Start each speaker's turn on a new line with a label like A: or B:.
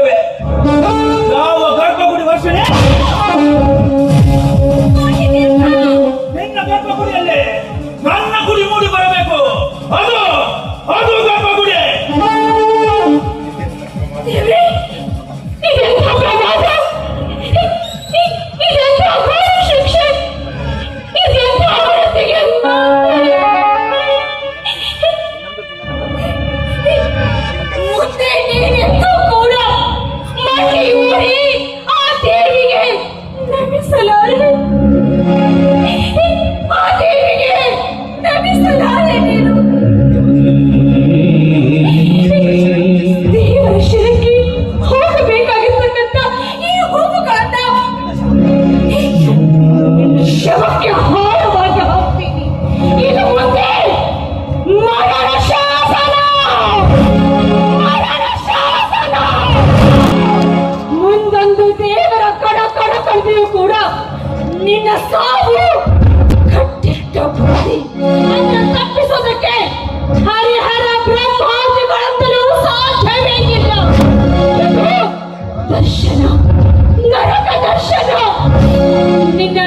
A: ಮಾಡುತ್ತೇವೆ. ಯಾವ ಗರ್ಭಗುಡಿ ವರ್ಷಣೆ? ನಿನ್ನ ಗರ್ಭಗುಡಿಯಲ್ಲೇ ನನ್ನ ಗುಡಿ ಮೂಡಿ ಬರಬೇಕು. ಅದು ಅದು ಗರ್ಭಗುಡಿ.
B: ನಿನ್ನ ಸಾವು ಕಟ್ಟಿಟ್ಟ ಬುದ್ಧಿ ಅನ್ನ ತಪ್ಪಿಸೋದಕ್ಕೆ ಹರಿಹರ ಬ್ರಹ್ಮಾದಿಗಳಂತಲೂ ಸಾಧ್ಯವೇ ಇಲ್ಲ. ದರ್ಶನ ನರಕ ದರ್ಶನ ನಿನ್ನ